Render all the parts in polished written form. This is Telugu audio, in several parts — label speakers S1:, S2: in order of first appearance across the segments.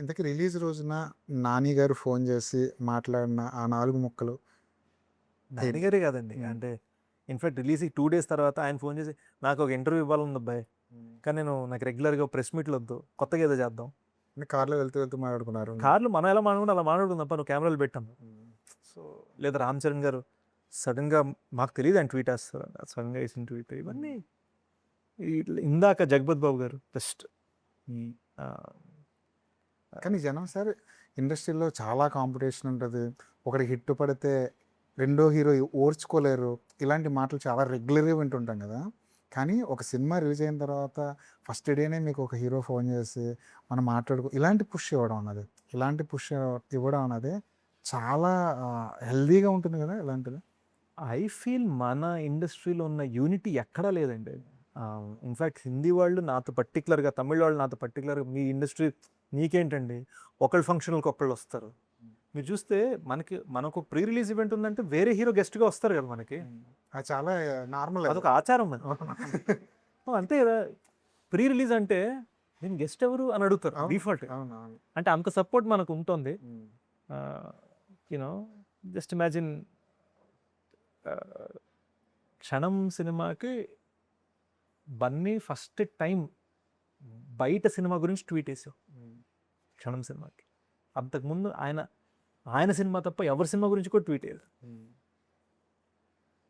S1: ఇంతకీ రిలీజ్ రోజున నాని గారు ఫోన్ చేసి మాట్లాడిన ఆ 4 ముక్కలు ఏంటి?
S2: నాన్నగారే కాదండి.
S1: హ్మ్.
S2: అంటే ఇన్‌ఫాక్ట్ రిలీజ్‌కి 2 డేస్ తర్వాత ఆయన ఫోన్ చేసి, "నాకు ఒక ఇంటర్వ్యూ ఇవ్వాలని అబ్బాయి. కానీ నాకు రెగ్యులర్‌గా ప్రెస్ మీట్‌లు వద్దు. కొత్తగా ఏదో చేద్దాం.
S1: అంటే కార్‌లో వెళ్తూ వెళ్తూ మాట్లాడుకున్నారు.
S2: కార్‌లో మనం ఎలా మాట్లాడుకుంటాం అలా మాట్లాడుకుందాం పా నువ్వు కెమెరాలు పెట్టు" అన్నారు.
S1: హ్మ్.
S2: సో లేదా రామ్ చరణ్ గారు సడెన్‌గా మాకు తెలీదు ఆయన ట్వీట్ ఏస్తారు. సడెన్‌గా వేసిన ట్వీట్ ఇవన్నీ ఇందాక జగపత్ బాబు గారు జస్ట్
S1: హ్మ్.
S2: ఆహ్,
S1: కానీ జనం సార్ ఇండస్ట్రీలో చాలా కాంపిటీషన్ ఉంటది. ఒకడికి హిట్ పడితే రెండో హీరో ఓర్చుకోలేరు. ఇలాంటి మాటలు చాలా రెగ్యులర్‌గా వింటుంటాం గదా! కానీ ఒక సినిమా రిలీజ్ అయిన తర్వాత ఫస్ట్ డేనే మీకు ఒక హీరో ఫోన్ చేసి మనం ఇలాంటి పుష్ ఇవ్వడం అన్నది. ఇలాంటి పుష్ ఇవ్వడం అన్నది చాలా హెల్తీగా ఉంటుంది గదా! ఇలాంటిది.
S2: ఐ ఫీల్ మన ఇండస్ట్రీలో ఉన్న యూనిటీ ఎక్కడా లేదండి. ఇన్‌ఫాక్ట్ హిందీ వాళ్ళు నాతో పర్టిక్యులర్‌గా, తమిళ్ వాళ్ళు నాతో పర్టిక్యులర్‌గా మీ ఇండస్ట్రీ నీకేంటండి ఒకళ్ళ ఫంక్షన్‌లకి ఒకళ్ళొస్తారు. మీరు చూస్తే మనకు ప్రీ రిలీజ్ ఈవెంట్ ఉందంటే వేరే హీరో గెస్ట్‌గా వస్తారు కదా మనకి.
S1: అది చాలా నార్మల్ అది.
S2: అదొక ఆచారం మనది. అంతే కదా! ప్రీ రిలీజ్ అంటే నేను గెస్ట్ ఎవరు అని అడుగుతారు
S1: అవును.
S2: డిఫాల్ట్.
S1: అవునవును.
S2: అంటే అంత సపోర్ట్ మనకు ఉంటుంది.
S1: హ్మ్.
S2: యూ నో జస్ట్ ఇమాజిన్ ఆహ్, 'క్షణం' సినిమాకి బన్నీ ఫస్ట్ టైం బయట సినిమా గురించి ట్వీట్ ఏసావు.
S1: హ్మ్.
S2: 'క్షణం' సినిమాకి. అంతకుముందు ఆయన సినిమా తప్ప ఎవరి సినిమా గురించి కూడా ట్వీట్ ఎయలేదు.
S1: హ్మ్.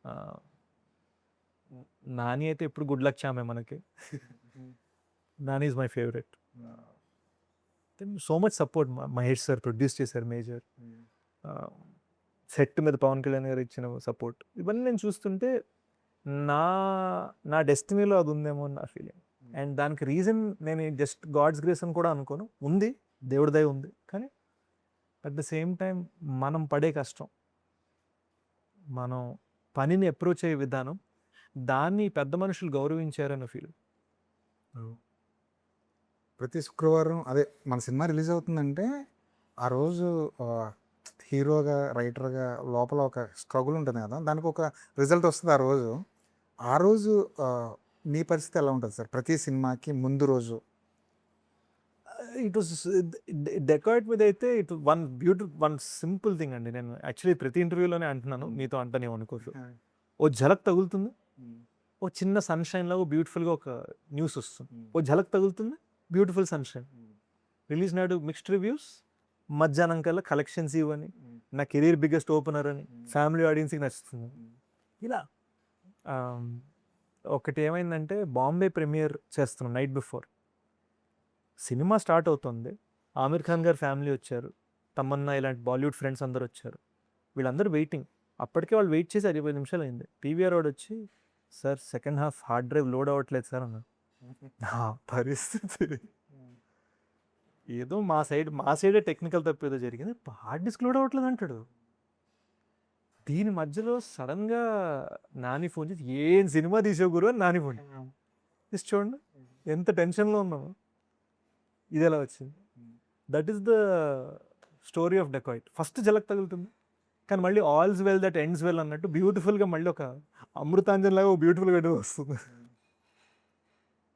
S2: ఆహ్, 'నాని' అయితే ఎప్పుడు గుడ్ లక్ చామే మనకి.
S1: హ్మ్.
S2: 'Nani' is my favourite. So much support Mahesh sir produce చేశారు 'మేజర్.'
S1: హ్మ్.
S2: సెట్ మీద పవన్ కళ్యాణ్ గారు ఇచ్చిన సపోర్ట్ ఇవన్నీ నేను చూస్తుంటే నా నా డెస్టినీలో అది ఉందేమో అని నా ఫీలింగ్. అండ్ దానికి రీజన్ నేను జస్ట్ గాడ్స్ గ్రేస్ అని కూడా అనుకోను. ఉంది, దేవుడి దయ ఉంది. కానీ అట్ ద సేమ్ టైం మనం పడే కష్టం, మనం పనిని అప్రోచ్ అయ్యే విధానం, దాన్ని పెద్ద మనుషులు గౌరవించారన్న ఫీల్.
S1: ప్రతి శుక్రవారం అదే మన సినిమా రిలీజ్ అవుతుందంటే, ఆ రోజు ఆహ్, హీరోగా, రైటర్‌గా లోపల ఒక స్ట్రగుల్ ఉంటుంది గదా! దానికొక రిజల్ట్ వస్తది ఆ రోజు. ఆ రోజు ఆహ్, నీ పరిస్థితి ఎలా ఉంటది సార్? ప్రతి సినిమాకి ముందు రోజు.
S2: ఇట్ వాస్ డెకాయిట్ మీద అయితే వన్ సింపుల్ థింగ్ అండి. నేను యాక్చువల్లీ ప్రతి ఇంటర్వ్యూలోనే అంటున్నాను, మీతో అంటానేమో అనుకోవచ్చు.
S1: ఆ!
S2: ఓ ఝలక్ తగులుతుంది,
S1: హ్మ్.
S2: ఓ చిన్న సన్‌షైన్ లాగా బ్యూటిఫుల్‌గా ఒక న్యూస్ వస్తుంది.
S1: హ్మ్.
S2: ఓ ఝలక్ తగులుతుంది, బ్యూటిఫుల్ సన్‌షైన్.
S1: హ్మ్.
S2: రిలీజ్ నాడు మిక్స్డ్ రివ్యూస్, మధ్యాహ్నం కల్లా కలెక్షన్స్ ఇవని,
S1: హ్మ్.
S2: నా కెరీర్ బిగ్గెస్ట్ ఓపెనర్ అని,
S1: హ్మ్.
S2: ఫ్యామిలీ ఆడియన్స్‌కి నచ్చుతుంది.
S1: హ్మ్.
S2: ఇలా ఆహ్, ఒకటి ఏమైందంటే బాంబే ప్రీమియర్ చేస్తున్నాం నైట్ బిఫోర్. సినిమా స్టార్ట్ అవుతుంది. ఆమీర్ ఖాన్ గారి ఫ్యామిలీ వచ్చారు. తమన్నా ఇలాంటి బాలీవుడ్ ఫ్రెండ్స్ అందరూ వచ్చారు. వీళ్ళందరూ వెయిటింగ్. అప్పటికే వాళ్ళు వెయిట్ చేసి 25 నిమిషాలు అయింది. పీవీఆర్ వాడొచ్చి, "sir second half hard drive load అవ్వట్లేదు సార్" అన్నాడు. నా పరిస్థితి
S1: హ్మ్.
S2: ఏదో మా సైడే టెక్నికల్ తప్పేదో జరిగింది. హార్డ్ డిస్క్ లోడ్ అవ్వట్లేదు అంటాడు. దీని మధ్యలో సడెన్‌గా నాని ఫోన్ చేసి, "ఏం సినిమా తీసావు గురు" అని నాని ఫోన్.
S1: హ్మ్.
S2: తీసి చూడండి ఎంత టెన్షన్‌లో ఉన్నామో. ఇదెలా వచ్చింది?
S1: Hmm.
S2: That is the story of dacoit. First ఝలక్ తగులుతుంది. కానీ మళ్ళీ all's well that ends well అన్నట్టు బ్యూటిఫుల్‌గా మళ్ళీ ఒక అమృతాంజన్ లాగా ఓ బ్యూటిఫుల్‌గా ఏదో వస్తుంది.